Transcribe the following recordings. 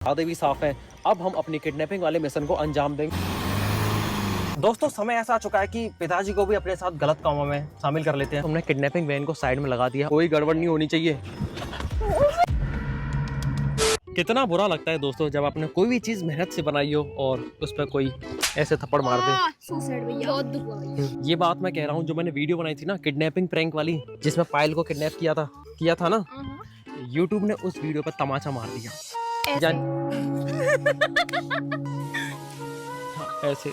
इरादे भी साफ हैं। अब हम अपनी किडनैपिंग वाले मिशन को अंजाम देंगे। दोस्तों समय ऐसा आ चुका है कि पिताजी को भी अपने साथ गलत कामों में शामिल कर लेते हैं। हमने किडनैपिंग वैन को साइड में लगा दिया, कोई गड़बड़ नहीं होनी चाहिए। कितना बुरा लगता है दोस्तों जब आपने कोई भी चीज मेहनत से बनाई हो और उस पर कोई ऐसे थप्पड़ मार दे। बहुत दुख हुआ भैया। ये बात मैं कह रहा हूँ, जो मैंने वीडियो बनाई थी ना किडनैपिंग प्रैंक वाली, जिसमें पायल को किडनैप किया था ना, यूट्यूब ने उस वीडियो पर तमाचा मार दिया। ऐसे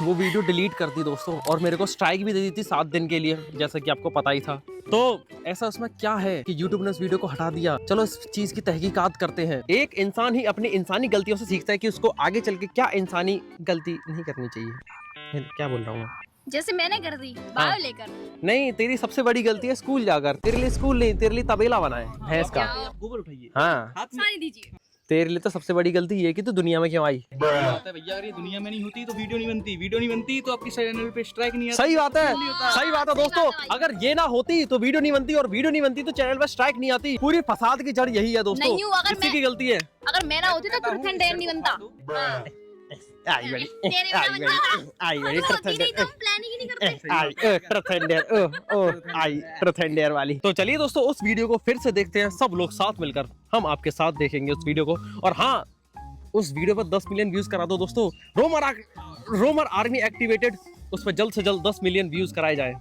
वो वीडियो डिलीट कर दी दोस्तों, और मेरे को स्ट्राइक भी दे दी थी 7 दिन के लिए, जैसा कि आपको पता ही था। तो ऐसा उसमें क्या है कि यूट्यूब ने उस वीडियो को हटा दिया। चलो इस चीज की तहकीकात करते हैं। एक इंसान ही अपनी इंसानी गलतियों से सीखता है कि उसको आगे चल के क्या इंसानी गलती नहीं करनी चाहिए। क्या बोल रहा हूँ मैं? जैसे मैंने कर दी बायो लेकर। नहीं, तेरी सबसे बड़ी गलती है स्कूल जाकर। तेरे लिए स्कूल नहीं, तेरे लिए तबेला बना है भैंस का। गोबर उठाइए, हाँ, सारी दीजिए। तेरे लिए तो सबसे बड़ी गलती ये है कि तू दुनिया में क्यों आई। भैया अगर ये दुनिया में नहीं होती तो वीडियो नहीं बनती तो आपकी चैनल पे स्ट्राइक नहीं आता। सही बात है, सही बात है दोस्तों। अगर ये ना होती तो वीडियो नहीं बनती, और वीडियो नहीं बनती तो चैनल पर स्ट्राइक नहीं आती। पूरी फसाद की जड़ यही है दोस्तों। नहीं हूँ, अगर किसी की गलती है। अगर मैं ना होती तो ट्रूथ एंड डेयर नहीं बनता। आई बड़ी, तेरे आई बड़ी, आई बड़ी ट्रूथ एंड डेयर, प्लानिंग ही नहीं करते। आई ट्रूथ एंड डेयर, आई ट्रूथ एंड डेयर वाली। तो चलिए दोस्तों उस वीडियो को फिर से देखते हैं, सब लोग साथ मिलकर। हम आपके साथ देखेंगे उस वीडियो को। और हाँ, उस वीडियो पर 10 मिलियन व्यूज करा दो दोस्तों। रोमर आर्मी एक्टिवेटेड, उस पर जल्द से जल्द 10 मिलियन व्यूज कराए जाए।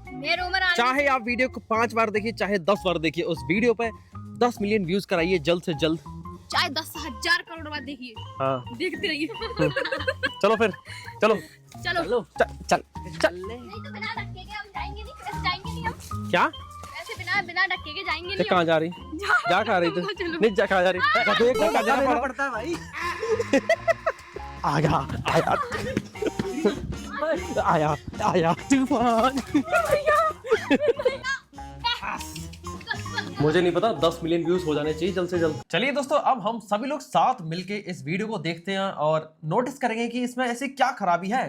चाहे आप वीडियो को 5 बार देखिए, चाहे 10 बार देखिए, उस वीडियो पे 10 मिलियन व्यूज कराइए जल्द से जल्द। चाहे 10,000 करोड़ बार देखिए, हाँ, देखते रहिए। चलो फिर, चलो चलो चल। नहीं तो बिना धक्के के हम जाएंगे नहीं, कैसे जाएंगे नहीं हम? क्या? ऐसे बिना धक्के के जाएंगे ये नहीं कहाँ जा रही? जा कहाँ रही तू? चलो। नहीं जा कहाँ जा रही? देखो क्या जाना पड़ता है भाई। आया तूफान। मुझे नहीं पता, 10 मिलियन व्यूज हो जाने चाहिए जल्द से जल्द। चलिए दोस्तों अब हम सभी लोग साथ मिलके इस वीडियो को देखते हैं और नोटिस करेंगे कि इसमें ऐसी क्या खराबी है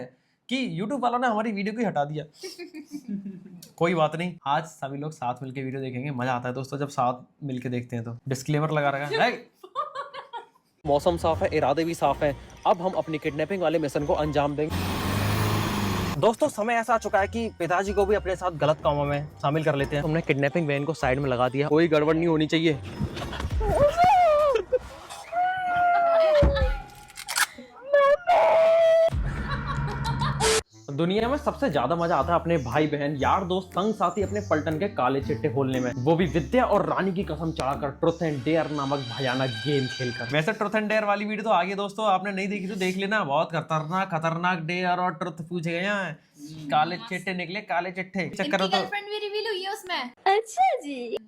कि YouTube वालों ने हमारी वीडियो को ही हटा दिया। कोई बात नहीं, आज सभी लोग साथ मिलके वीडियो देखेंगे। मजा आता है दोस्तों जब साथ मिलके देखते हैं। तो डिस्क्लेमर लगा रखा है। मौसम साफ है, इरादे भी साफ हैं। अब हम अपनी किडनैपिंग वाले मिशन को अंजाम देंगे। दोस्तों समय ऐसा आ चुका है कि पिताजी को भी अपने साथ गलत कामों में शामिल कर लेते हैं। हमने किडनैपिंग वैन को साइड में लगा दिया, कोई गड़बड़ नहीं होनी चाहिए। दुनिया में सबसे ज्यादा मजा आता है अपने भाई बहन यार दोस्त संग साथी अपने पलटन के काले चिट्टे खोलने में, वो भी विद्या और रानी की कसम चढ़ाकर ट्रुथ एंड डेयर नामक भयानक गेम खेलकर। वैसे ट्रुथ एंड डेयर वाली वीडियो तो आगे दोस्तों आपने नहीं देखी तो देख लेना, बहुत खतरनाक डेयर और ट्रुथ पूछे गए हैं। काले चिट्टे निकले, काले चिट्टे चक्कर हो तो गर्लफ्रेंड भी रिवील हुई है उसमें। अच्छा जी।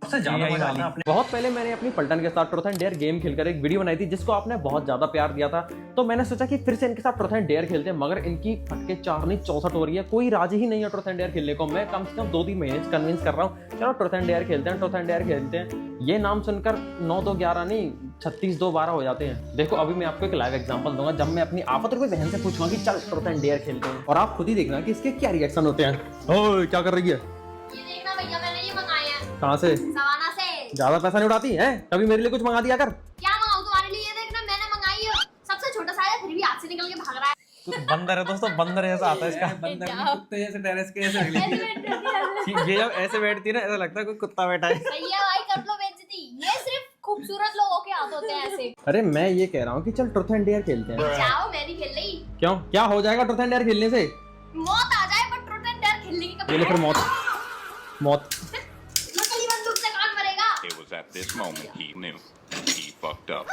सबसे ज्यादा मजा आता है अपने। बहुत पहले मैंने अपनी पलटन के साथ ट्रुथ एंड डेयर गेम खेलकर एक वीडियो बनाई थी जिसको आपने बहुत ज्यादा प्यार दिया था। तो मैंने सोचा कि फिर से इनके साथ ट्रुथ एंड डेयर खेलते हैं, मगर इनकी फटके 4 नहीं 64 हो रही है। कोई राजी ही नहीं है ट्रुथ एंड डेयर खेलने को। मैं कम से कम 2-3 महीने से कन्विंस कर रहा हूँ, चलो ट्रुथ एंड डेयर खेलते हैं, ट्रुथ एंड डेयर खेलते हैं। ये नाम सुनकर 9-2-11 नहीं 36-2-12 हो जाते हैं। देखो अभी मैं आपको एक लाइव एग्जांपल दूंगा, जब मैं अपनी आफत कोई बहन से पूछूंगा कि चल ट्रुथ एंड डेयर खेलते हैं, और आप खुद ही देखना कि इसके क्या रिएक्शन होते हैं। ओए क्या कर रही है? ये देखना भैया, मैंने ये मंगाया है। कहाँ से? सवाना से। ज्यादा पैसा नहीं उड़ाती है? कभी मेरे लिए कुछ मंगा दिया कर। क्या मंगाऊं तुम्हारे लिए? ये देखना मैंने मंगाई है, सबसे छोटा सा है, फिर भी हाथ से निकल के भाग रहा है। बंदर है दोस्तों, बंदर ऐसा आता है इसका। बंदर नहीं, कुत्ते जैसे टेरेस के ऐसे निकले। ऐसे बैठ रहती है। ये जब ऐसे बैठती है ना, ऐसा लगता है कोई कुत्ता बैठा है। सही है भाई, कर लो बेइज्जती। ये सिर्फ खूबसूरत लोगों के हाथ होते हैं ऐसे। अरे मैं ये कह रहा हूँ कि चल ट्रुथ एंड डेयर खेलते हैं। जाओ, मैं नहीं खेल रही। क्यों? क्या हो जाएगा ट्रुथ एंड डेयर खेलने से? मौत आ जाए पर ट्रूथ एंड डेयर खेलने की कभी। ये ले फिर मौत। नकली बंदूक से कौन मरेगा? It was at this moment he knew he fucked up.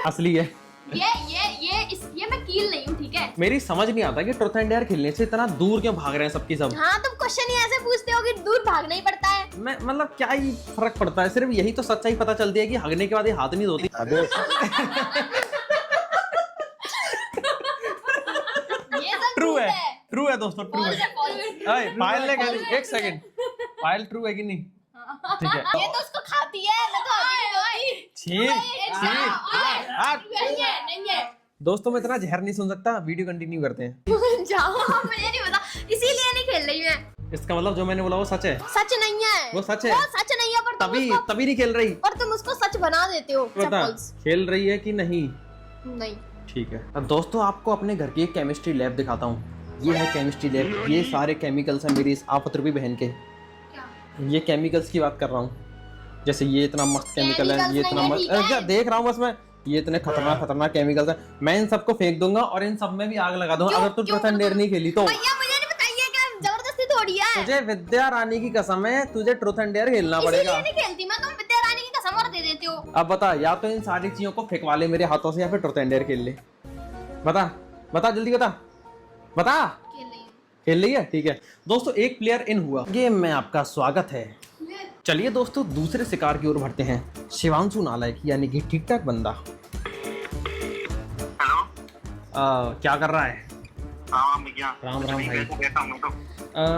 असली है। ये मैं कील नहीं हूँ, ठीक है? मेरी समझ नहीं आता कि ट्रुथ एंड डेयर खेलने से इतना दूर क्यों भाग रहे हैं सबकी सब। हाँ, तुम क्वेश्चन ही ऐसे पूछते हो कि दूर भागना ही पड़ता है। मैं मतलब क्या ही फर्क पड़ता है, सिर्फ यही तो सच्चाई पता चलती है कि हगने के बाद ये हाथ नहीं धोती। ये सब ट्रू है दोस्तों, ट्रू है। है। पायल ने कह दी, एक सेकंड, पायल ट्रू है कि नहीं? ठीक है। ये तो उसको खाती है, मैं तो छी नहीं है। दोस्तों मैं इतना जहर नहीं सुन सकता, वीडियो कंटिन्यू करते हैं। जाओ, मुझे नहीं पता, इसीलिए नहीं खेल रही मैं। इसका मतलब जो मैंने बोला वो सच है? सच नहीं है, वो सच है? वो सच नहीं है, पर तभी नहीं खेल रही। पर तुम उसको सच बना देते हो बता चप्पल्स। खेल रही है कि नहीं? नहीं ठीक है। अब दोस्तों आपको अपने घर की एक केमिस्ट्री लैब दिखाता हूँ। ये है केमिस्ट्री लैब। ये सारे केमिकल्स हैं मेरी इस आफत रूपी बहन के। क्या? ये केमिकल्स की बात कर रहा हूँ। जैसे ये इतना मस्त केमिकल है, ये इतना मस्त, क्या देख रहा हूँ बस मैं, ये इतने खतरनाक केमिकल्स हैं। मैं इन सबको फेंक दूंगा और इन सब में भी आग लगा दूंगा अगर तू ट्रूथ एंड डेयर नहीं खेली तो। भैया मुझे नहीं बताइए क्या जबरदस्ती थोड़ी है। तुझे विद्या रानी की कसम है, तुझे ट्रूथ एंड डेयर खेलना पड़ेगा। इसीलिए नहीं खेलती मैं, तुम विद्या रानी की कसम और दे देते हो। अब बता, या तो इन सारी चीजों को फेंकवा ले मेरे हाथों से या फिर ट्रूथ एंड डेयर खेल ले। बता बता जल्दी बता बता। खेल रही है? ठीक है दोस्तों, एक प्लेयर इन हुआ। गेम में आपका स्वागत है। चलिए दोस्तों दूसरे शिकार की ओर बढ़ते हैं। शिवांशु नालायक यानी कि ठीक ठाक बंदा। हेलो। क्या कर रहा है? भैया। राम राम भाई। कैसा हूँ मैं तो?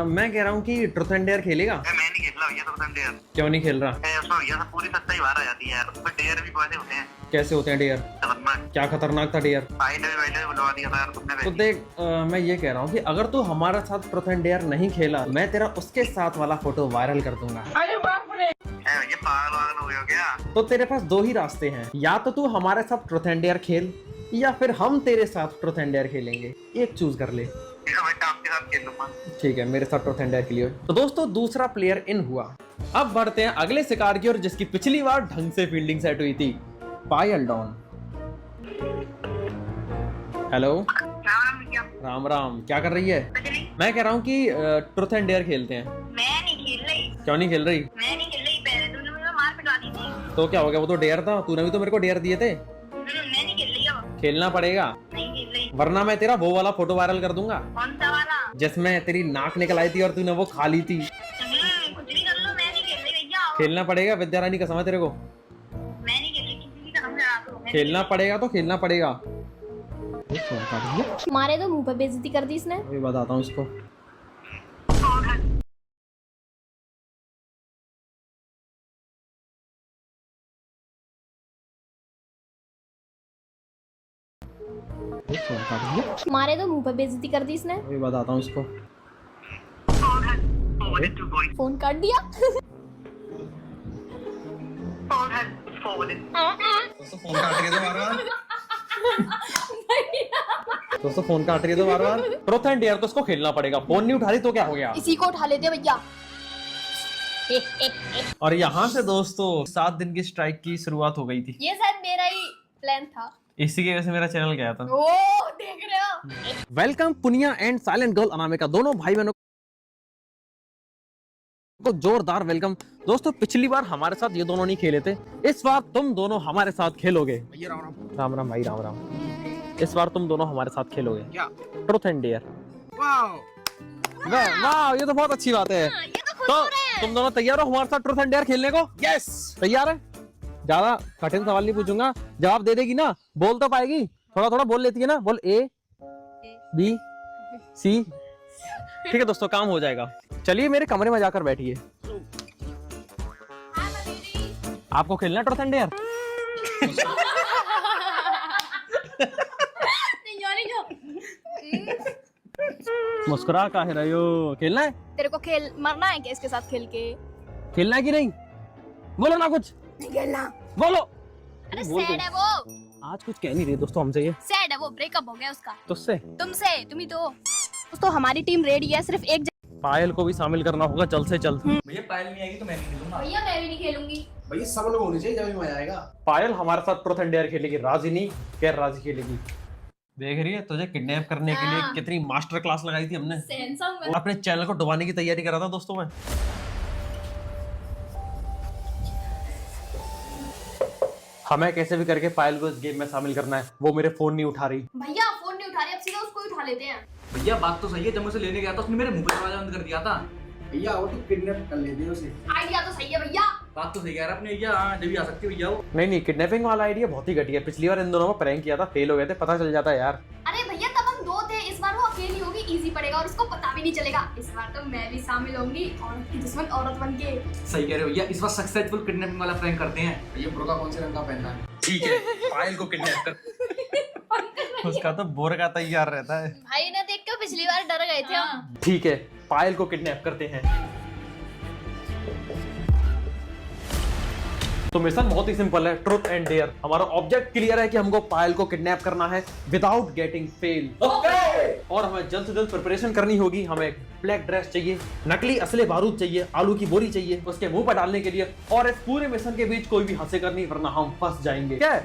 मैं कह रहा हूँ कि ट्रूथ एंड डेयर खेलेगा? मैं नहीं खेल रहा भैया ट्रूथ एंड डेयर। क्यों नहीं खेल रहा? उसमें भैया सब पूरी सच्चाई बाहर आ जाती है यार। उसमें डेयर भी कैसे होते हैं? कैसे होते हैं डेयर? खतरनाक। क्या खतरनाक था डेयर? फाइट भी बुलवा दिया था यार तुमने। तो देख मैं ये कह रहा हूँ कि अगर तू हमारे साथ ट्रूथ एंड डेयर नहीं खेला, मैं तेरा उसके साथ वाला फोटो वायरल कर दूंगा। भैया पागल वागल हो गए हो क्या? तो तेरे पास दो ही रास्ते हैं, या तो तू हमारे साथ ट्रूथ एंड डेयर खेल या फिर हम तेरे साथ ट्रूथ एंड डेयर खेलेंगे। एक चूज कर ले। ठीक है मैं आपके साथ खेल लूंगा। ठीक है, मेरे साथ ट्रूथ एंड डेयर के लिए। तो दोस्तों दूसरा प्लेयर इन हुआ। अब बढ़ते हैं अगले शिकार की ओर, जिसकी पिछली बार ढंग से फील्डिंग सेट हुई थी। पायल डॉन। हेलो। राम राम। क्या कर रही है? मैं कह रहा हूँ कि ट्रूथ एंड डेयर खेलते हैं। मैं नहीं खेल रही। क्यों नहीं खेल रही? मैं नहीं खेल रही, पहले तुमने मुझे मार पिटवा दी थी। तो क्या हो गया? वो तो डेयर था, तूने भी तो मेरे को डेयर दिए थे। मैं नहीं खेल रही अब। खेलना पड़ेगा, नहीं खेल रही। वरना मैं तेरा वो वाला फोटो वायरल कर दूंगा कौन सा वाला? जिसमें तेरी नाक निकल आई थी और तूने वो खा ली थी। कुछ भी कर लो, मैं नहीं खेल रही भैया। खेलना पड़ेगा, विद्या रानी कसम है तेरे को। मैं नहीं खेल रही, किसी की कसम से आ दो। खेलना पड़ेगा तो खेलना पड़ेगा। मारे तो मुंह पे बेइज्जती कर दी इसने। अभी बताता हूँ इसको। मारे तो मुंह पे बेइज्जती कर दी इसने। अभी बताता हूँ इसको। फोन काट दिया। दोस्तों फोन काट रही है तो बार-बार। दोस्तों फोन काट रही है तो बार-बार। ट्रूथ एंड डेयर तो उसको खेलना पड़ेगा। फोन नहीं उठा रही तो क्या हो गया? इसी को उठा लेते हैं भैया। और यहाँ से दोस्तों 7 दिन की स्ट्राइक की शुरुआत हो गई थी। ये शायद मेरा ही प्लान था। इसी की वजह से मेरा चैनल गया था। ओ देख रहे हो? Welcome Punia and silent girl Anamika, दोनों भाई बहनों को जोरदार वेलकम। दोस्तों पिछली बार हमारे साथ ये दोनों नहीं खेले थे, इस बार तुम दोनों हमारे साथ खेलोगे। राम राम भाई, राम राम। इस बार तुम दोनों हमारे साथ खेलोगे क्या? Truth and dare. वाह, ये तो बहुत अच्छी बात है। ये तो खुश तो हो रहे हैं। तुम दोनों तैयार हो हमारे साथ ट्रूथ एंड डेयर खेलने को? यस तैयार है। ज्यादा कठिन सवाल नहीं पूछूंगा, जवाब दे देगी ना? बोल तो पाएगी? थोड़ा थोड़ा बोल लेती है ना? बोल A B C। ठीक है दोस्तों, काम हो जाएगा। चलिए मेरे कमरे में जाकर बैठिए। आपको खेलना ट्रूथ एंड डेयर? मुस्कुरा काहे रहे हो? खेलना है? तेरे को खेल मरना है क्या इसके साथ खेल के? खेलना है कि नहीं? बोलो ना कुछ। नहीं खेलना। बोलो। अरे बोल सैड दो। है वो। आज कुछ कह नहीं रही दोस्तों हमसे ये। सैड है वो, ब्रेकअप हो गया उसका। तुझसे? तुमसे, तुम ही तो। दोस्तों हमारी टीम रेडी है, सिर्फ एक पायल को भी शामिल करना होगा जल्द से जल्द। भैया पायल नहीं आएगी तो मैं नहीं खेलूंगा। भैया मैं भी नहीं खेलूंगी। भैया सब लोग होने चाहिए, जब भी मजा आएगा। पायल हमारे साथ ट्रूथ एंड डेयर खेलेगी, राजी नहीं गैर राजी खेलेगी। देख रही है तुझे किडनैप करने के लिए कितनी मास्टर क्लास लगाई थी हमने। सैमसंग अपने चैनल को डुबाने की तैयारी कर रहा था दोस्तों मैं। हमें कैसे भी करके पायल को इस गेम में शामिल करना है। वो मेरे फोन नहीं उठा रही। भैया फोन नहीं उठा रहे, अब सीधा उसको ही उठा लेते हैं। भैया बात तो सही है, जब मैं उसे लेने गया था उसने मेरे मुंह पे दरवाजा बंद कर दिया था। भैया वो तो किडनैप कर लेते हैं उसे। आइडिया तो सही है भैया। बात तो सही कह रहा अपने भैया। हाँ जब भी आ सकते भैया वो। नहीं, किडनैपिंग वाला आइडिया बहुत ही घटिया। पिछली बार इन दोनों में प्रैंक किया था, फेल हो गए थे, पता चल जाता है यार। अरे भैया तब हम दो थे, इस बार वो अकेली होगी, इजी पड़ेगा और उसको पता भी नहीं चलेगा। इस बार तो मैं भी शामिल होंगी, औरत की दुश्मन औरत बन के। सही कह रहे हो भैया, इस बार सक्सेसफुल किडनैपिंग वाला प्रैंक करते हैं। भैया बुर्का कौन से रंग का पहनना है? ठीक है, पायल को किडनैप कर। उसका तो बोर का तैयार रहता है। भाई ने देख के पिछली बार डर गए थे हम। ठीक है, पायल को किडनैप करते हैं। तो मिशन बहुत ही सिंपल है, ट्रुथ एंड डेयर। हमारा ऑब्जेक्ट क्लियर है कि हमको पायल को किडनैप करना है विदाउट गेटिंग फेल। और हमें जल्द से जल्द प्रिपरेशन करनी होगी। हमें एक ब्लैक ड्रेस चाहिए, नकली असले बारूद चाहिए, आलू की बोरी चाहिए उसके मुंह पर डालने के लिए, और इस पूरे मिशन के बीच कोई भी हंसेगा नहीं वरना हम फंस जाएंगे। क्या है?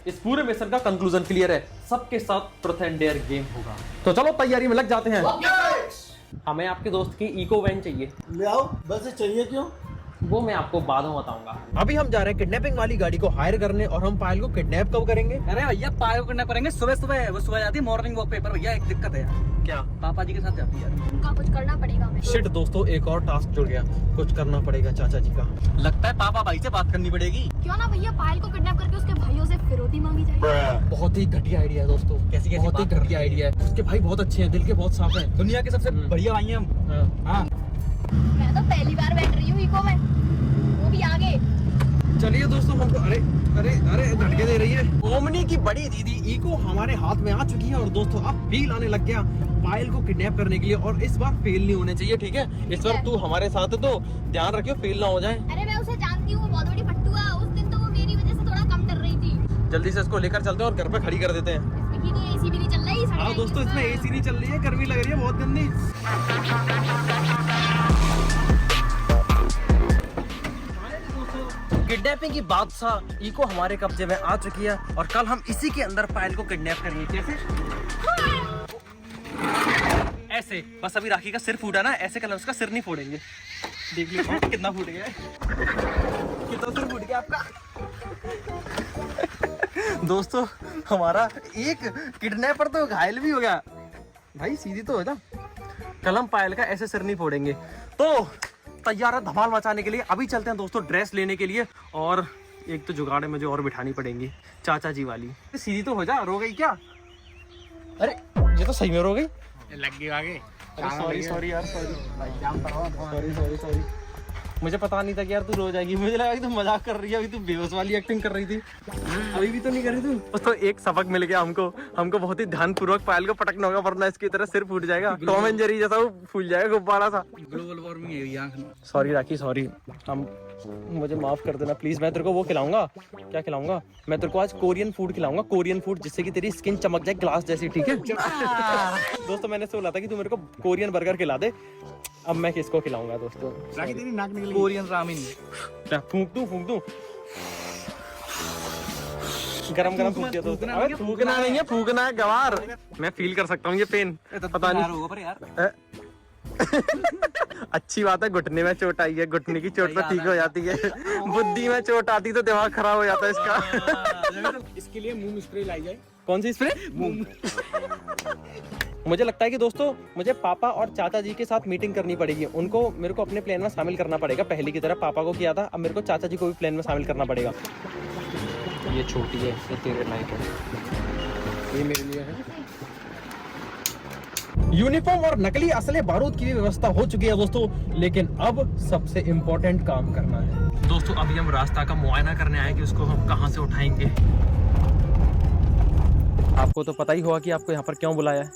इस पूरे मिशन का कंक्लूजन क्लियर है, सबके साथ ट्रुथ एंड डेयर गेम होगा। तो चलो तैयारी में लग जाते हैं। हमें आपके दोस्त की इको वैन चाहिए। ले आओ, बस चाहिए क्यों? वो मैं आपको बाद में बताऊंगा। अभी हम जा रहे हैं किडनैपिंग वाली गाड़ी को हायर करने, और हम पायल को किडनैप कब करेंगे? अरे भैया पायल को किडनैप करेंगे सुबह सुबह। वो सुबह जाती है मॉर्निंग वॉक पे। पर भैया एक दिक्कत है यार। क्या? पापा जी के साथ जाती है यार। उनका कुछ करना पड़ेगा हमें। शिट दोस्तों, एक और टास्क जुड़ गया, कुछ करना पड़ेगा चाचा जी का। लगता है पापा भाई से बात करनी पड़ेगी। क्यों ना भैया पायल को किडनैप करके उसके भाइयों से फिरौती मांगी जाए। बहुत ही घटिया आइडिया है दोस्तों। कैसी बहुत ही घटिया आइडिया है। उसके भाई बहुत अच्छे हैं, दिल के बहुत साफ हैं। दुनिया के सबसे बढ़िया भाई हैं हम। हाँ मैं तो पहली बार बैठ रही हूँ इको में, वो भी आगे। चलिए दोस्तों, हमको अरे अरे अरे धटके दे रही है। ओमनी की बड़ी दीदी इको हमारे हाथ में आ चुकी है, और दोस्तों अब फील आने लग गया पायल को किडनैप करने के लिए। और इस बार फेल नहीं होने चाहिए, ठीक है? इस बार तू हमारे साथ है तो ध्यान रखियो फेल ना हो जाए। अरे मैं उसे जानती हूँ, वो बहुत बड़ी फट्टू है। उस दिन तो वो मेरी वजह से थोड़ा कम डर रही थी। जल्दी से इसको लेकर चलते हैं और घर पे खड़ी कर देते हैं। इसमें की तो एसी भी नहीं चल रही। हाँ दोस्तों, इसमें एसी नहीं चल रही है, गर्मी लग रही है बहुत गंदी। किडनैपिंग की बादशाह इको हमारे कब्जे में आ चुकी है, और कल हम इसी के अंदर पायल को किडनैप करेंगे। कैसे? ऐसे। बस अभी राखी का सिर फूटा ना, ऐसे कलर उसका सिर नहीं फोड़ेंगे। देख लीजिए कितना फूट गया है। कितना सिर फूट गया आपका। दोस्तों हमारा एक किडनैपर तो घायल भी हो गया। भाई सीधी तो है ना, कल हम पायल का ऐसे सिर नहीं फोड़ेंगे। तो तैयार है धमाल मचाने के लिए। अभी चलते हैं दोस्तों ड्रेस लेने के लिए, और एक तो जुगाड़ है मुझे और बिठानी पड़ेंगी, चाचा जी वाली। सीधी तो हो जा, रो गई क्या? अरे ये तो सही में रो गई। लग गई आगे। सॉरी सॉरी यार, सॉरी। मुझे पता नहीं था कि यार तू रो जाएगी। मुझे लगा कि तू मजाक कर रही है, अभी तू बेहोश वाली एक्टिंग कर रही थी। अभी भी तो नहीं कर रही तू। तो एक सबक मिल गया हमको बहुत ही ध्यानपूर्वक पायल को पटकना होगा, वरना इसकी तरह सिर फूट जाएगा। टॉम एंड जेरी जैसा वो फूल जाएगा गुब्बारा सा। ग्लोबल वार्मिंग है यहाँ। सॉरी राखी, सॉरी। हम मुझे माफ कर देना प्लीज। मैं तेरे को वो खिलाऊंगा। क्या खिलाऊंगा? मैं तेरे को आज कोरियन फूड खिलाऊंगा, कोरियन फूड, जिससे कि तेरी स्किन चमक जाए ग्लास जैसी, ठीक है? दोस्तों मैंने बोला था कि तू मेरे को कोरियन बर्गर खिला दे, अब मैं किसको खिलाऊंगा दोस्तों? तेरी नाक निकल कोरियन रामेन। फूंक दूं गरम फूंक दिया तो। अबे फूंकना नहीं है, फूंकना है गवार। मैं फील कर सकता हूँ ये पेन। पता नहीं होगा पर यार। अच्छी बात है, घुटने में चोट आई है, घुटने की चोट तो ठीक हो जाती है। बुद्धि में चोट आती तो दिमाग खराब हो जाता है इसका। इसके लिए मुंह स्प्रे लाई जाए। कौन सी स्प्रे? मुझे लगता है कि दोस्तों मुझे पापा और चाचा जी के साथ मीटिंग करनी पड़ेगी। उनको मेरे को अपने प्लान में शामिल करना पड़ेगा। पहले की तरह पापा को किया था, अब मेरे को चाचा जी को भी प्लान में शामिल करना पड़ेगा। ये छोटी है, ये तेरे लायक है, ये मेरे लिए है। यूनिफॉर्म और नकली असले बारूद की भी व्यवस्था हो चुकी है दोस्तों, लेकिन अब सबसे इम्पोर्टेंट काम करना है। दोस्तों अभी हम रास्ता का मुआयना करने आए कि उसको हम कहां से उठाएंगे। आपको तो पता ही होगा कि आपको यहाँ पर क्यों बुलाया है।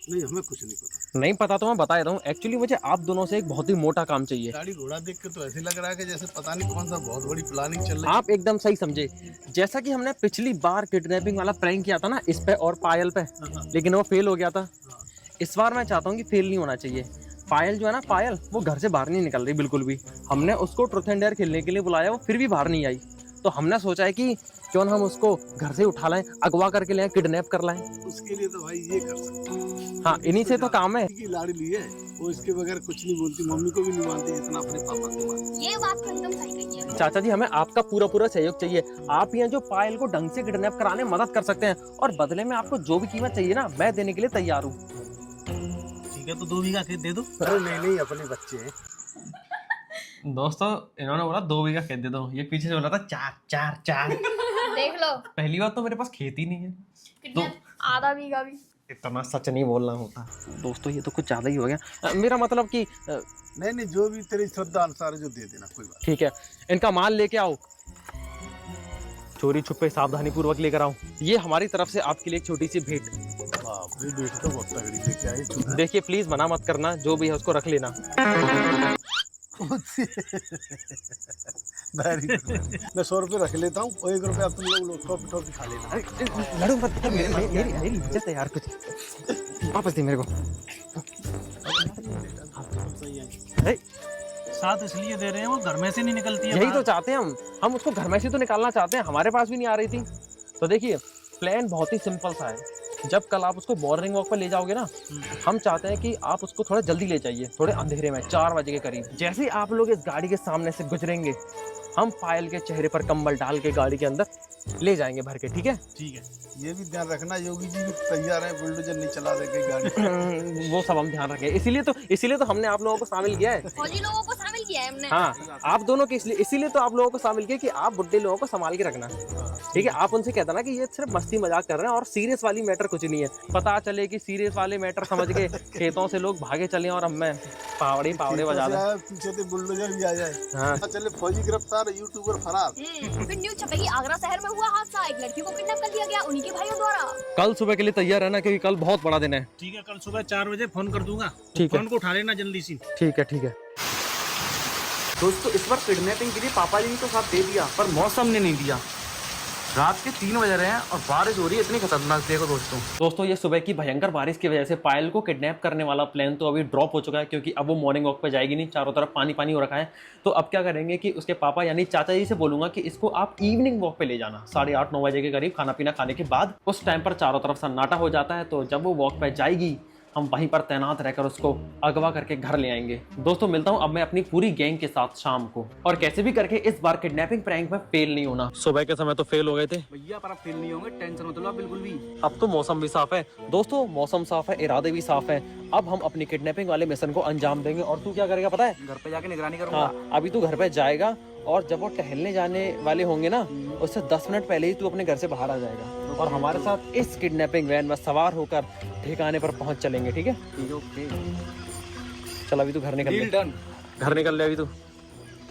नहीं, हमें कुछ नहीं पता। नहीं पता तो मैं बता देता हूँ। एक्चुअली मुझे आप दोनों से एक बहुत ही मोटा काम चाहिए। गाड़ी घोड़ा देख के तो ऐसे लग रहा है कि जैसे पता नहीं कौन सा बहुत बड़ी प्लानिंग चल रही है। आप एकदम सही समझे। जैसा कि हमने पिछली बार किडनैपिंग वाला प्रैंक किया था ना, इस पे और पायल पे, लेकिन वो फेल हो गया था। इस बार मैं चाहता हूँ कि फेल नहीं होना चाहिए। पायल जो है ना, पायल वो घर से बाहर नहीं निकल रही बिल्कुल भी। हमने उसको ट्रुथ एंड डेयर खेलने के लिए बुलाया, वो फिर भी बाहर नहीं आई। तो हमने सोचा है कि क्यों ना हम उसको घर से उठा लाएं, अगवा करके लाएं, किडनैप कर लाएं। उसके लिए तो भाई ये कर सकते हैं। हाँ, इन्हीं से तो काम है। की लाड़ी ली है, वो इसके बगैर कुछ नहीं बोलती, मम्मी को भी नहीं मानती जितना अपने पापा को मानती। ये बात तो एकदम सही कही है। चाचा जी, हमें आपका पूरा सहयोग चाहिए। आप यहाँ जो पायल को ढंग से किडनैप कराने में मदद कर सकते हैं, और बदले में आपको जो भी कीमत चाहिए ना, मैं देने के लिए तैयार हूँ। ठीक है, तो 2 बीघा खेत दे दो। अरे नहीं, अपने बच्चे हैं। दोस्तों इन्होंने बोला 2 बीघा खेत दे दो, ये पीछे से बोला था 4। देख लो, पहली बात तो मेरे पास खेत ही नहीं है, कितना आधा बीघा भी। इतना सच नहीं बोलना होता। दोस्तों ये तो कुछ ज्यादा ही हो गया। मेरा मतलब कि नहीं, जो भी तेरी श्रद्धा अनुसार जो दे देना, कोई बात। ठीक है, इनका माल लेके आओ, चोरी छुपे सावधानी पूर्वक लेकर आओ। ये हमारी तरफ से आपके लिए एक छोटी सी भेंट। भेंट तो बहुत तगड़ी लेके आई। देखिए प्लीज मना मत करना, जो भी है उसको रख लेना। Very good. मैं 100 रुपये रख लेता हूँ और 1 रुपया अब तुम लोग टॉफी टॉफी खा लेना। लड़ो मत यार, मेरी इज्जत है यार, कुछ वापस दे मेरे को। साथ इसलिए दे रहे हैं वो घर में से नहीं निकलती है यही तो चाहते हैं हम उसको घर में से तो निकालना चाहते हैं, हमारे पास भी नहीं आ रही थी। तो देखिए प्लान बहुत ही सिंपल सा है। जब कल आप उसको मॉर्निंग वॉक पर ले जाओगे ना, हम चाहते हैं कि आप उसको थोड़ा जल्दी ले जाइए, थोड़े अंधेरे में 4 बजे के करीब। जैसे ही आप लोग इस गाड़ी के सामने से गुजरेंगे, हम पायल के चेहरे पर कंबल डाल के गाड़ी के अंदर ले जाएंगे भर के, ठीक है? ठीक है। ये भी ध्यान रखना योगी जी भी तैयार है, बुलडोजर नहीं चला देंगे गाड़ी। वो सब हम ध्यान रखें, इसीलिए तो हमने आप लोगों को शामिल किया है। फौजी लोगों को शामिल किया है हमने। हाँ, आप दोनों के इसीलिए तो आप लोगों को शामिल किया कि आप बुड्ढे लोगों को संभाल के रखना, ठीक है? आप उनसे कहता ना कि ये सिर्फ मस्ती मजाक कर रहे हैं और सीरियस वाली मैटर कुछ नहीं है। पता चले कि सीरियस वाले मैटर समझ के खेतों से लोग भागे चले और अब मैं पावड़े बजा रहा हूं। पीछे से बुलडोजर भी आ जाए। हाँ। चले फौजी गिरफ्तार, यूट्यूबर फरार। फिर न्यूज छपेगी, आगरा शहर में हुआ हादसा, एक लड़की को किडनैप कर लिया गया उन्हीं के भाइयों द्वारा। कल सुबह के लिए तैयार रहना क्योंकि कल बहुत बड़ा दिन है। ठीक है, कल सुबह 4 बजे फोन कर दूंगा। ठीक है। फोन को उठा लेना जल्दी सी। ठीक है। दोस्तों इस बार किडनैपिंग के लिए पापा जी ने तो साथ दे दिया, पर मौसम ने नहीं दिया। रात के 3 बज रहे हैं और बारिश हो रही है इतनी खतरनाक। देखो दोस्तों ये सुबह की भयंकर बारिश की वजह से पायल को किडनैप करने वाला प्लान तो अभी ड्रॉप हो चुका है, क्योंकि अब वो मॉर्निंग वॉक पे जाएगी नहीं, चारों तरफ पानी पानी हो रखा है। तो अब क्या करेंगे कि उसके पापा यानी चाचा जी से बोलूंगा कि इसको आप इवनिंग वॉक पे ले जाना, 8:30-9 बजे के करीब, खाना पीना खाने के बाद। उस टाइम पर चारों तरफ सन्नाटा हो जाता है, तो जब वो वॉक पे जाएगी हम वहीं पर तैनात रहकर उसको अगवा करके घर ले आएंगे। दोस्तों मिलता हूं अब मैं अपनी पूरी गैंग के साथ शाम को, और कैसे भी करके इस बार किडनैपिंग प्रैंक में फेल नहीं होना। सुबह के समय तो फेल हो गए थे भैया, पर आप फेल नहीं होंगे, टेंशन मत लो बिल्कुल भी। अब तो मौसम भी साफ है दोस्तों, मौसम साफ है, इरादे भी साफ है। अब हम अपनी किडनैपिंग वाले मिशन को अंजाम देंगे। और तू क्या करेगा पता है? घर पे जाके निगरानी करूंगा। हाँ, अभी तू घर पे जाएगा और जब वो टहलने जाने वाले होंगे ना, उससे 10 मिनट पहले ही तू अपने घर से बाहर आ जाएगा और हमारे साथ इस किडनैपिंग वैन में सवार होकर ठिकाने पर पहुंच चलेंगे, ठीक है? ओके, चल अभी तू घर निकल ले। डन। घर निकल ले अभी तू,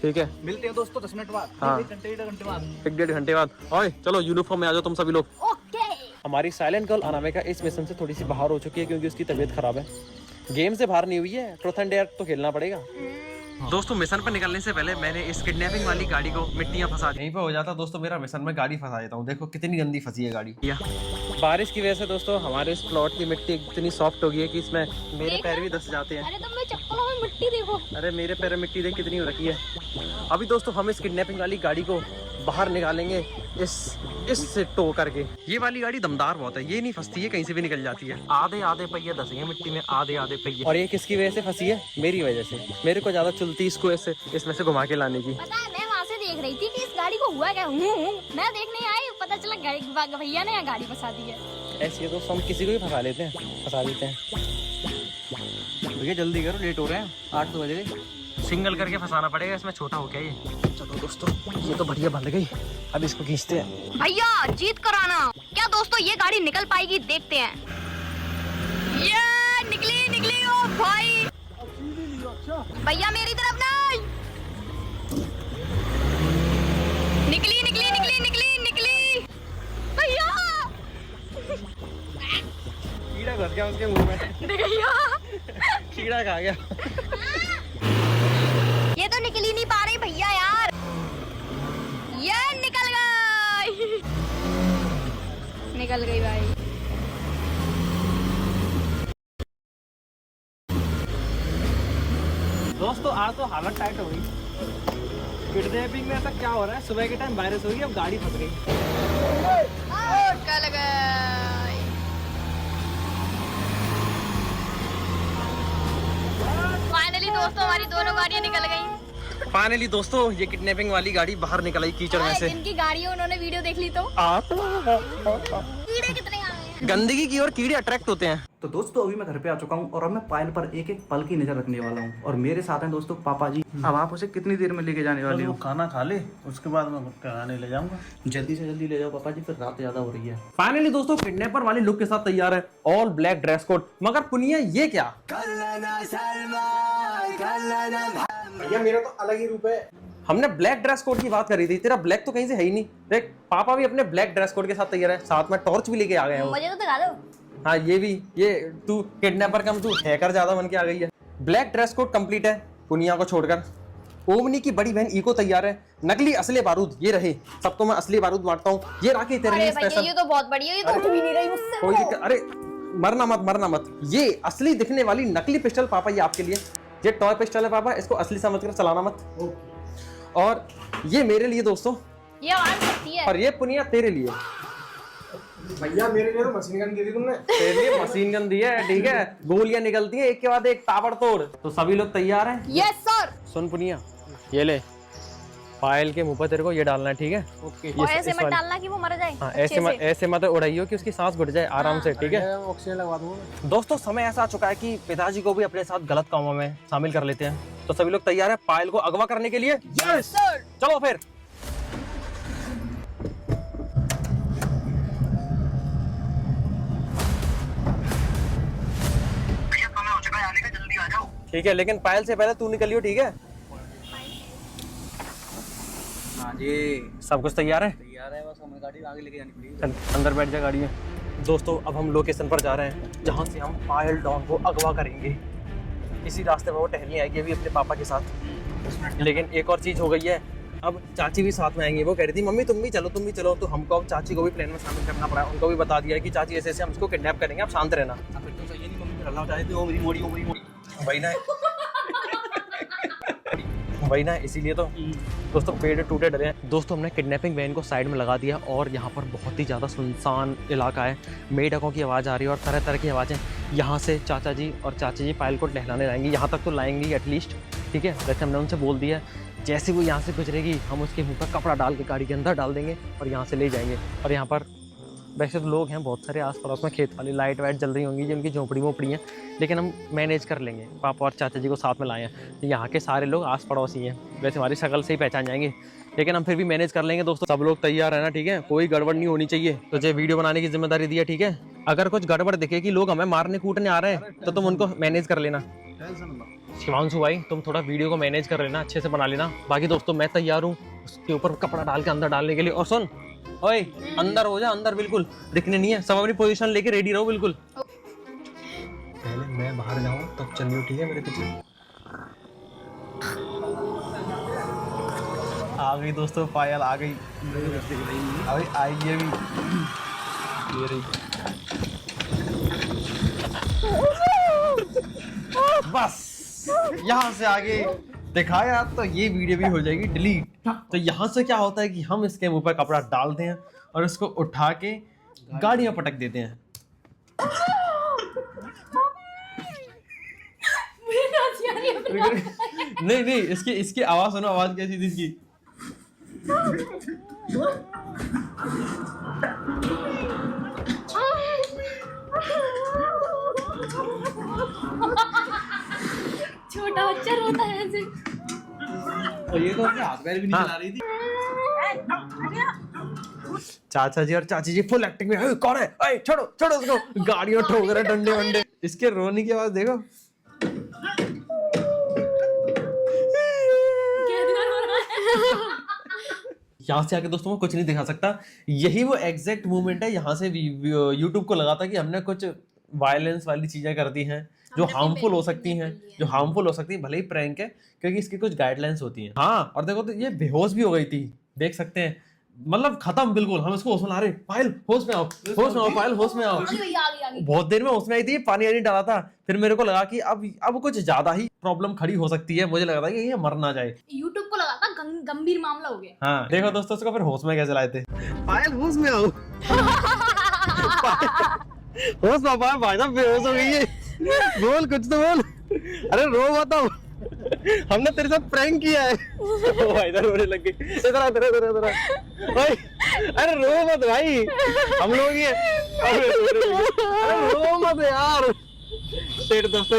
ठीक है? मिलते हैं दोस्तों 10 मिनट बाद। हाँ। 1 घंटे बाद। 1-1.5 घंटे बाद। ओए चलो यूनिफॉर्म में आ जाओ तुम सभी लोग। ओके। हमारी साइलेंट गर्ल अनामिका इस मिशन से थोड़ी सी बाहर हो चुकी है क्योंकि उसकी तबीयत खराब है। गेम से बाहर नहीं हुई है, ट्रूथ एंड डेयर तो खेलना पड़ेगा। दोस्तों मिशन पर निकलने से पहले मैंने इस किडनैपिंग वाली गाड़ी को मिट्टियां फंसा दी। यहीं पे हो जाता दोस्तों मेरा मिशन में गाड़ी फंसा देता हूँ। देखो कितनी गंदी फंसी है गाड़ी। बारिश की वजह से दोस्तों हमारे इस प्लॉट की मिट्टी इतनी सॉफ्ट हो गई है कि इसमें मेरे पैर भी धस जाते हैं। अरे तुम मेरे चप्पलों में मिट्टी देखो। अरे मेरे पैर में मिट्टी देख कितनी हो रखी है। अभी दोस्तों हम इस किडनैपिंग वाली गाड़ी को बाहर निकालेंगे इससे टो करके। ये वाली गाड़ी दमदार बहुत है, ये नहीं फंसती है, कहीं से भी निकल जाती है। आधे पहिए धसेंगे मिट्टी में, आधे पहिए। और ये किसकी वजह से फंसी है? मेरी वजह से। मेरे को ज्यादा चुलती इसको इसमें से घुमा के लाने की। पता है मैं वहाँ से देख रही थी कि इस गाड़ी को हुआ क्या। मैं देखने आई, पता चला भैया ने यहाँ गाड़ी फंसा दी है। ऐसी है दोस्तों, हम किसी को भी फंसा देते हैं। भैया जल्दी करो, लेट हो रहे हैं, 8 बज गए। सिंगल करके फंसाना पड़ेगा, इसमें छोटा हो क्या ये। चलो दोस्तों ये तो बढ़िया बंध गई, अब इसको खींचते हैं। भैया जीत कर आना। क्या दोस्तों ये गाड़ी निकल पाएगी? देखते हैं। ये निकली ओ भाई। भैया मेरी तरफ नहीं। निकली भैया। कीड़ा घुस गया उसके मुंह में। भैया कीड़ा खा गया। ये तो निकल ही नहीं पा रही भैया यार। ये निकल गई भाई। दोस्तों आज तो हालत टाइट हो गई। किडनैपिंग में ऐसा क्या हो रहा है? सुबह के टाइम बारिश हो गई, अब गाड़ी फंस गई। निकल गई। फाइनली दोस्तों हमारी दोनों गाड़ियां निकल गई। फाइनली दोस्तों ये किडनैपिंग वाली गाड़ी बाहर निकल आई कीचड़ में से। जिनकी गाड़ियों उन्होंने वीडियो देख ली तो कीड़े कितने आ गए हैं। गंदगी की ओर कीड़े अट्रैक्ट होते हैं। तो दोस्तों अभी मैं घर पे आ चुका हूँ और अब मैं पायल पर एक एक पल की नजर रखने वाला हूँ। और मेरे साथ हैं दोस्तों पापा जी। अब आप उसे कितनी देर में लेके जाने वाले हो? खाना खा ले, उसके बाद मैं खाने ले जाऊंगा। जल्दी से जल्दी ले जाओ पापा जी, फिर रात ज्यादा हो रही है। फाइनली दोस्तों किडनैपर वाले लुक के साथ तैयार है, ऑल ब्लैक ड्रेस कोड। मगर पुनिया ये क्या? भैया मेरा तो अलग ही रूप है। हमने ब्लैक ड्रेस कोड की बात करी थी, तेरा ब्लैक तो कहीं से है ही नहीं। देख पापा भी अपने ब्लैक ड्रेस कोड के साथ तैयार है, साथ में टॉर्च भी लेके आ गए हैं। मुझे तो दिखा दो। हाँ ये भी, ये तू किडनैपर कम, तू हैकर ज्यादा बन के आ गई है। ब्लैक ड्रेस कोड कंप्लीट है पुनिया को छोड़कर। ओमनी की बड़ी बहन इको तैयार है, नकली असली बारूद ये रहे, सब तो मैं असली बारूद बांटता हूँ। ये राखी तेरे लिए अरे भैया स्पेशल। ये तो बहुत बढ़िया, ये तो उठ भी नहीं रही मुझसे। कोई दिक्कत, अरे मरना मत। ये असली दिखने वाली नकली पिस्टल पापा, ये आपके लिए। ये टॉय पिस्टल है पापा, इसको असली समझ कर चलाना मत। और ये मेरे लिए दोस्तों, ये आवाज करती है। और ये पुनिया तेरे लिए। भैया मेरे लिए तो मशीन गन दे दी तुमने। तेरे लिए मशीन गन दी है, ठीक है। गोलियां निकलती है एक के बाद एक, ताबड़तोड़। तो सभी लोग तैयार हैं? Yes sir. सुन पुनिया, ये ले, पायल के मुंह पर तेरे को ये डालना है, ठीक है? ओके। और ऐसे मत डालना कि वो मर जाए। हाँ, ऐसे मत उड़ाइयो कि उसकी सांस घुट जाए, आराम से, ठीक है? ऑक्सीजन लगवा दूंगा। दोस्तों समय ऐसा आ चुका है कि पिताजी को भी अपने साथ गलत कामों में शामिल कर लेते हैं। तो सभी लोग तैयार है पायल को अगवा करने के लिए? Yes sir. चलो फिर। भैया समय हो चुका है आने का, जल्दी आ जाओ। ठीक है, लेकिन पायल से पहले तू निकलियो, ठीक है? हाँ जी सब कुछ तैयार है? तैयार है, बस हमें गाड़ी आगे लेके जानी पड़ेगी। चल अंदर बैठ जा गाड़ी में। दोस्तों अब हम लोकेशन पर जा रहे हैं जहाँ से हम पायल डॉन को अगवा करेंगे। इसी रास्ते में वो टहलने आएगी अभी अपने पापा के साथ। लेकिन एक और चीज़ हो गई है, अब चाची भी साथ में आएंगी। वो कह रही थी मम्मी तुम भी चलो। तो हमको अब चाची को भी प्लान में शामिल करना पड़ा। उनको भी बता दिया है कि चाची ऐसे हम इसको किडनैप करेंगे, आप शांत रहना। फिर तो सही नहीं, मम्मी अल्लाह चाहे तो मेरी मोड़ी वही ना, इसीलिए तो दोस्तों पेड़ टूटे डरे हैं। दोस्तों हमने किडनैपिंग वैन को साइड में लगा दिया और यहाँ पर बहुत ही ज़्यादा सुनसान इलाका है। मेढकों की आवाज़ आ रही है और तरह तरह की आवाज़ें। यहाँ से चाचा जी और चाची जी पायल को टहलाने लाएंगी, यहाँ तक तो लाएंगी एटलीस्ट, ठीक है? वैसे हमने उनसे बोल दिया जैसे वो यहाँ से गुजरेगी हम उसके मुँह पर कपड़ा डाल के गाड़ी के अंदर डाल देंगे और यहाँ से ले जाएंगे। और यहाँ पर वैसे तो लोग हैं बहुत सारे आस पड़ोस में, खेत वाली लाइट वाइट जल रही होंगी जिनकी झोपड़ी वोपड़ी हैं, लेकिन हम मैनेज कर लेंगे। पापा और चाचा जी को साथ में लाए हैं, यहाँ के सारे लोग आस पड़ोस ही हैं। वैसे हमारी शक्ल से ही पहचान जाएंगे, लेकिन हम फिर भी मैनेज कर लेंगे। दोस्तों सब लोग तैयार है ना, ठीक है? कोई गड़बड़ नहीं होनी चाहिए। तुझे वीडियो बनाने की जिम्मेदारी दी है, ठीक है? अगर कुछ गड़बड़ दिखे कि लोग हमें मारने कूटने आ रहे हैं तो तुम उनको मैनेज कर लेना। शिवांशु भाई तुम थोड़ा वीडियो को मैनेज कर लेना, अच्छे से बना लेना। बाकी दोस्तों मैं तैयार हूँ उसके ऊपर कपड़ा डाल के अंदर डालने के लिए। और सुन, ओए अंदर हो जा, अंदर बिल्कुल दिखने नहीं है, सब अपनी पोजीशन लेके रेडी रहो बिल्कुल। पहले मैं बाहर जाऊँ तब चलियो, ठीक है? मेरे पीछे आ गई दोस्तों, पायल आ गई। अभी आएगी अभी, ये रही। बस यहाँ से आगे दिखाया तो ये वीडियो भी हो जाएगी डिलीट। तो यहाँ से क्या होता है कि हम इसके मुंह पर कपड़ा डालते हैं और इसको उठा के गाड़ी में पटक देते हैं। नहीं इसकी आवाज सुनो, आवाज कैसी थी इसकी? छोटा बच्चा रोता है ऐसे। और ये तो अपने हाथ पैर भी नहीं चला रही थी। चाचा जी और चाची जी फुल एक्टिंग में। कौन है? अरे छोड़ो उसको, गाड़ियों ठोक रहे डंडे वंडे। इसके रोने की आवाज देखो। यहाँ से आके दोस्तों मैं कुछ नहीं दिखा सकता। यही वो एग्जैक्ट मूवमेंट है यहाँ से यूट्यूब को लगा था कि हमने कुछ वायलेंस वाली चीजें कर दी हैं जो हार्मफुल हो सकती हैं, भले ही प्रैंक है क्योंकि इसकी कुछ गाइडलाइंस होती हैं। हाँ, और देखो तो ये बेहोश भी हो गई थी, देख सकते हैं, मतलब खत्म बिल्कुल। हम इसको होश में ला रहे, पायल होश में आओ पायल होश में आओ। बहुत देर में होश में आई थी, पानी नहीं डाला था। फिर मेरे को लगा कि अब कुछ ज्यादा ही प्रॉब्लम खड़ी हो सकती है। मुझे लगा था कि ये मर ना जाए। यूट्यूब को लगा था गंभीर मामला हो गया। हाँ देखो दोस्तों, उसको फिर होश में कैसे लाए थे। पायल होश में आओ। होश में पायल, भाई साहब बेहोश हो गई है। बोल कुछ तो बोल। अरे रो मत, हमने तेरे साथ प्रैंक किया है। ओ भाई इधर रोने लग गई। इधर भाई, अरे रो मत भाई, हम लोग ही अरे रो मत यार। शेर दोस्तों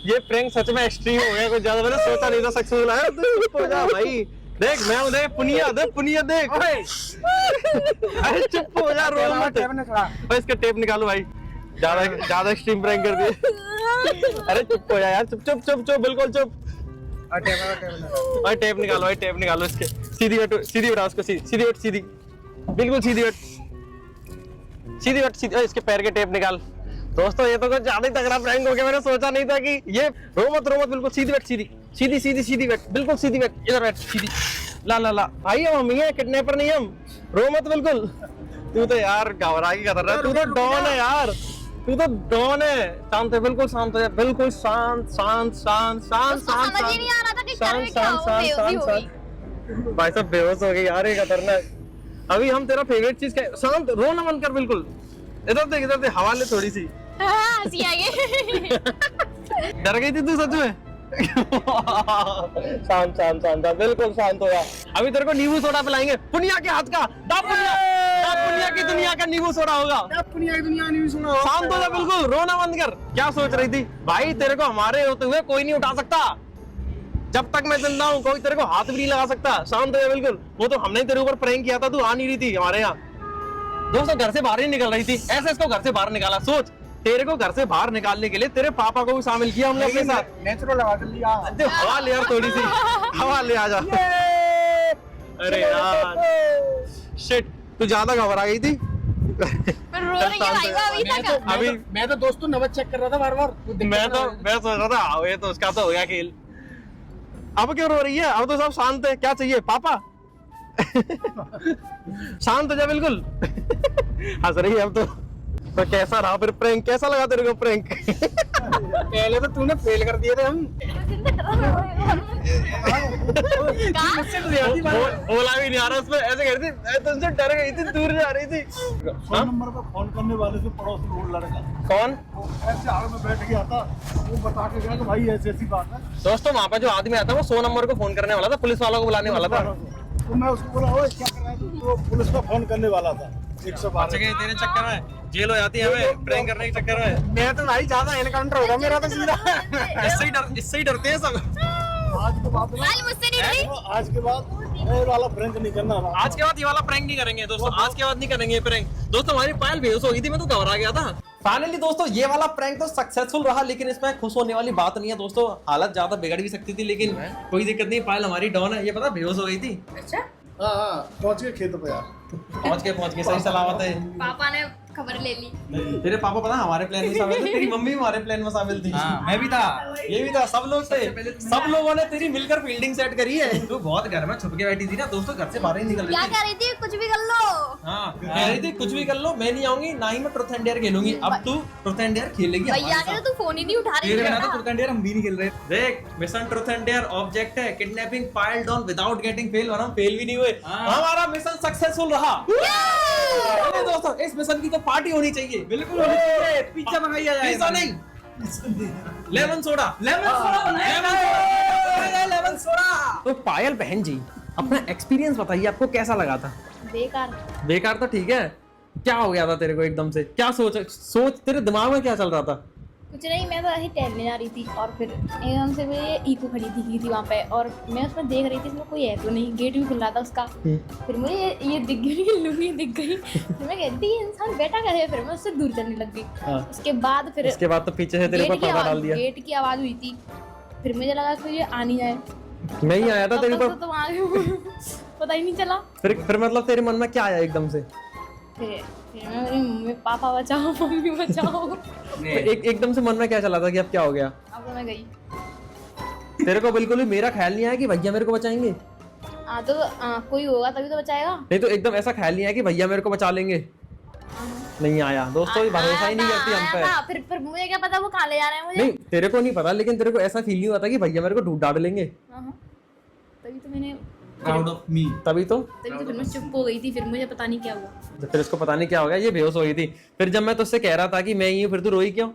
ये प्रैंक सच में एक्सट्रीम हो गया, कुछ ज्यादा मैंने सोचा नहीं था सक्सेसफुल है। तो हो जा भाई, देख मैं उधर पुनिया देख। अरे चुप हो जा, रो मत। भाई इसका टेप निकालो भाई, ज्यादा एक्सट्रीम प्रैंक कर दिए। अरे चुप हो जा यार, चुप बिल्कुल चुप। और टेप निकालो इसके। सीधी बैठा उसको, सीधी बिल्कुल सीधी बैठ। इसके पैर के टेप निकाल। दोस्तों ये तो कुछ ज्यादा ही तगड़ा प्रैंक हो गया, मैंने सोचा नहीं था कि ये। रो मत बिल्कुल सीधी बैठ, सीधी सीधी सीधी सीधी बैठ, बिल्कुल सीधी बैठ, इधर बैठ सीधी। ला ला ला भाई, हम मम्मी है, किडनैपर नहीं हम, रो मत बिल्कुल। तू तो यार घबरा के कर रहा है, तू तो डॉन है यार, तू तो डॉन है। शांत है, बिल्कुल शांत हो जा, बिल्कुल शांत शांत शांत शांत उसको शांत समझ ही नहीं आ रहा था कि कर शांत क्या शांत हो, शांत बेहोशी शांत हो गई। शांत। भाई साहब बेहोश हो गई यार, ये खतरनाक। अभी हम तेरा फेवरेट चीज क्या, शांत, रोना बंद कर बिल्कुल। इधर देख हवा ले थोड़ी सी। हाँ, हंसी आ गई। डर गई थी तू सच में? शांत शांत शांत, बिल्कुल शांत हो जा। अभी तेरे को नींबू सोडा पिलाएंगे, पुनिया के हाथ का। पुनिया की दुनिया का नींबू सोडा होगा। दुनिया की दुनिया नहीं सुना। शांत हो जा बिल्कुल, रोना बंद कर। क्या सोच रही थी भाई? तेरे को हमारे होते हुए कोई नहीं उठा सकता। जब तक मैं जिंदा हूँ कोई तेरे को हाथ भी नहीं लगा सकता। शांत हो जा बिल्कुल। वो तो हमने तेरे ऊपर प्रैंक किया था, तू आ नहीं रही थी हमारे यहाँ। दोस्तों घर से बाहर ही निकल रही थी, ऐसे इसको घर से बाहर निकाला। सोच, तेरे को घर से बाहर निकालने के लिए तेरे पापा को भी शामिल किया हमने अपने साथ। नेचुरल लगा कर लिया। तो हवा ले यार थोड़ी सी, हवा ले आ जा। अरे यार शिट, तू ज्यादा घबरा गई थी। पर रो रही है भाई वो अभी तक। अभी मैं तो दोस्तों नंबर चेक कर रहा था बार बार। मैं सोच रहा था ये तो उसका तो हो गया खेल। अब क्यों रो रही है? अब तो सब शांत है। क्या चाहिए पापा? शांत हो जा बिल्कुल। हंस रही है अब तो कैसा रहा फिर प्रैंक? कैसा लगा तेरे को प्रैंक? पहले तो तूने फेल कर दिए थे हम। बोला भी नहीं आ रहा उसमें, ऐसे कर रही थी, मैं तुमसे डर गई थी, दूर जा रही थी। 100 नंबर पे फोन करने वाले से पड़ोस में वो लड़का, कौन? वो ऐसे आग में बैठ गया था, वो बता के गया कि भाई ऐसी ऐसी बात है। दोस्तों वहाँ पे जो आदमी आता वो 100 नंबर को फोन करने वाला था, पुलिस वालों को बुलाने वाला था। तो मैं उसको बोला, ओए क्या कर रहा है तू? तो पुलिस को फोन करने वाला था 112। तेरे चक्कर में जेल हो जाती है हमें, प्रैंक करने के चक्कर में। मैं तो भाई ज्यादा एनकाउंटर होगा मेरा तो सीधा। इससे ही डरते हैं सब। आज के बाद कल मुझसे नहीं डरी। आज के बाद ये वाला प्रैंक नहीं करना। आज के बाद ये वाला प्रैंक नहीं करेंगे दोस्तों, आज के बाद नहीं करेंगे ये प्रैंक। दोस्तों हमारी पायल बेहोश हो गई थी, मैं तो घबरा गया था। फाइनली दोस्तों ये वाला प्रैंक तो सक्सेसफुल रहा, लेकिन इसमें खुश होने वाली बात नहीं है दोस्तों। हालत ज्यादा बिगड़ भी सकती थी, लेकिन कोई दिक्कत नहीं, पायल हमारी डॉन है। ये पता बेहोश हो गई थी। अच्छा हाँ, पहुंच गए खेत पे यार। पहुंच गए सही सलामत है। पापा ने खबर ले ली। तेरे पापा पता हमारे प्लान में शामिल थे, तेरी मम्मी भी हमारे प्लान में शामिल थी। मैं भी था। ये भी था, सब लोग थे। सब लोगों ने तेरी मिलकर फील्डिंग सेट करी है। तू बहुत घर में छुप के बैठी थी ना दोस्तों, घर से बाहर ही निकल रही क्या थी। कह रही थी? कुछ भी कर लो। हाँ कह रही थी कुछ भी कर लो, मैं नहीं आऊंगी, ना ही मैं ट्रुथ एंड डेयर खेलूंगी। अब तू ट्रुथ एंड डेयर खेलेगी भैया हमारे ने साथ। तो फोन ही नहीं उठा रही तेरे बिना थी तो ना। तुरंत हम भी नहीं खेल रहे। देख, mission truth and dare object है kidnapping Payal don without getting fail, और हम फेल भी नहीं हुए। हमारा मिशन सक्सेसफुल रहा। अरे दोस्तों इस मिशन की तो पार्टी होनी चाहिए। बिल्कुल होनी चाहिए। पिज्जा मंगाई जाए। पिज्जा नहीं, लेमन सोडा। Lemon soda. तो पायल बहन जी, अपना एक्सपीरियंस बताइए, आपको कैसा लगा था? बेकार। बेकार तो ठीक है, क्या हो गया था तेरे को एकदम से? क्या सोच तेरे दिमाग में क्या चल रहा था? कुछ नहीं, मैं तो ऐसे टहलने जा रही थी और फिर एकदम से मेरी इको खड़ी दिखी थी वहाँ पे, और मैं उसमें देख रही थी इसमें कोई है तो नहीं, गेट भी खुला था उसका। फिर मुझे ये दिख गई, लुंगी दिख गई। फिर मैं कहती ये इंसान बैठा कैसे है? फिर मैं उससे दूर चलने लग गई। उसके बाद तो पीछे से तेरे गेट ऊपर की पर्दा डाल आवाज दिया। गेट की आवाज हुई थी। फिर मुझे लगा कि ये आ नहीं जाए। मैं ही आया था तेरे तब ऊपर। तो आ गए। पता ही नहीं चला। फिर मतलब तेरे मन में क्या आया एकदम से? फिर मैं बोली, मम्मी पापा बचाओ, मम्मी बचाओ। एकदम से मन में क्या चला था कि अब क्या हो गया? अब तो मैं गई। तेरे को बिल्कुल भी मेरा ख्याल नहीं आया कि भैया मेरे को बचाएंगे। तो कोई होगा तभी तो बचाएगा। नहीं तो एकदम ऐसा ख्याल नहीं आया कि भैया मेरे को बचा लेंगे। नहीं आया दोस्तों, ये भरोसा ही नहीं करती हम पे। फिर मुझे क्या पता वो कहाँ ले जा रहे हैं मुझे। नहीं तेरे को नहीं पता, लेकिन तेरे को ऐसा फील नहीं हुआ था कि भैया मेरे को ढूंढ डाल लेंगे। तभी तो मैंने प्राउड ऑफ मी। तभी तो फिर मैं चुप हो गई थी। फिर मुझे पता नहीं क्या हुआ। फिर इसको पता नहीं क्या हो गया, ये बेहोश हो गई थी। फिर जब मैं तुझसे कह रहा था कि मैं ही हूँ, फिर तू रोई क्यों?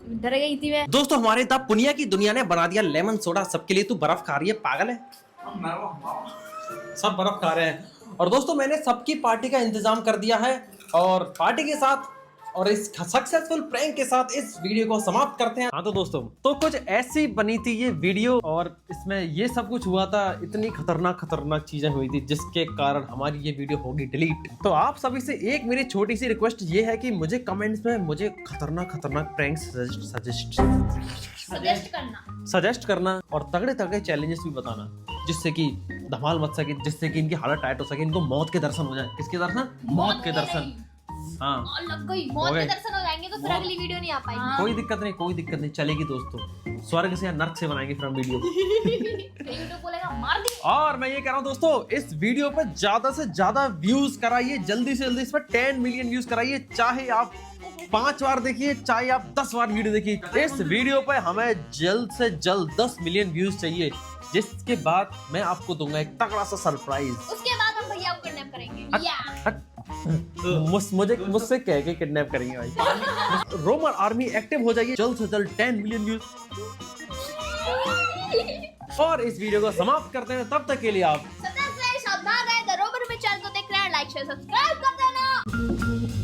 डर गई थी मैं। दोस्तों हमारे द पुनिया की दुनिया ने बना दिया लेमन सोडा सबके लिए। तू बर्फ खा रही है, पागल है? सब बर्फ खा रहे हैं। और दोस्तों मैंने सबकी पार्टी का इंतजाम कर दिया है, और पार्टी के साथ और इस सक्सेसफुल प्रैंक के साथ इस वीडियो को समाप्त करते हैं। हाँ तो दोस्तों, तो कुछ ऐसी बनी थी ये वीडियो, और इसमें ये सब कुछ हुआ था। इतनी खतरनाक चीजें हुई थी जिसके कारण हमारी ये वीडियो होगी डिलीट। तो आप सभी से एक मेरी छोटी सी रिक्वेस्ट ये है कि मुझे कमेंट्स में मुझे खतरनाक प्रैंक सजेस्ट करना, और तगड़े चैलेंजेस भी बताना, जिससे कि धमाल मच सके, जिससे कि इनकी हालत टाइट हो सके, इनको मौत के दर्शन हो जाए। किसके दर्शन? मौत के दर्शन। हाँ और लग गई, मौत गए। के दर्शन हो जाएंगे तो फिर अगली वीडियो नहीं आ पाएगी। कोई दिक्कत नहीं, कोई दिक्कत नहीं, चलेगी दोस्तों। स्वर्ग से या नर्क से बनाएंगे फिर हम वीडियो। यूट्यूब बोलेगा मार दी। और मैं ये कह रहा हूँ दोस्तों, इस वीडियो पे ज्यादा से ज्यादा व्यूज कराइए, जल्दी से जल्दी इस पर 10 मिलियन व्यूज कराइए। चाहे आप 5 बार देखिए, चाहे आप 10 बार वीडियो देखिए, इस वीडियो पे हमें जल्द से जल्द 10 मिलियन व्यूज चाहिए, जिसके बाद मैं आपको दूंगा एक तगड़ा सा सरप्राइज। उसके बाद हम भैया को किडनैप करेंगे। या मुझसे कह के किडनैप करेंगे भाई। रोमन आर्मी एक्टिव हो जाइए जल्द से जल्द 10 मिलियन व्यूज। और इस वीडियो को समाप्त करते हैं, तब तक के लिए आप सावधान रहे। द रोमन में चैनल को देख रहे हैं, लाइक शेयर सब्सक्राइब कर देना।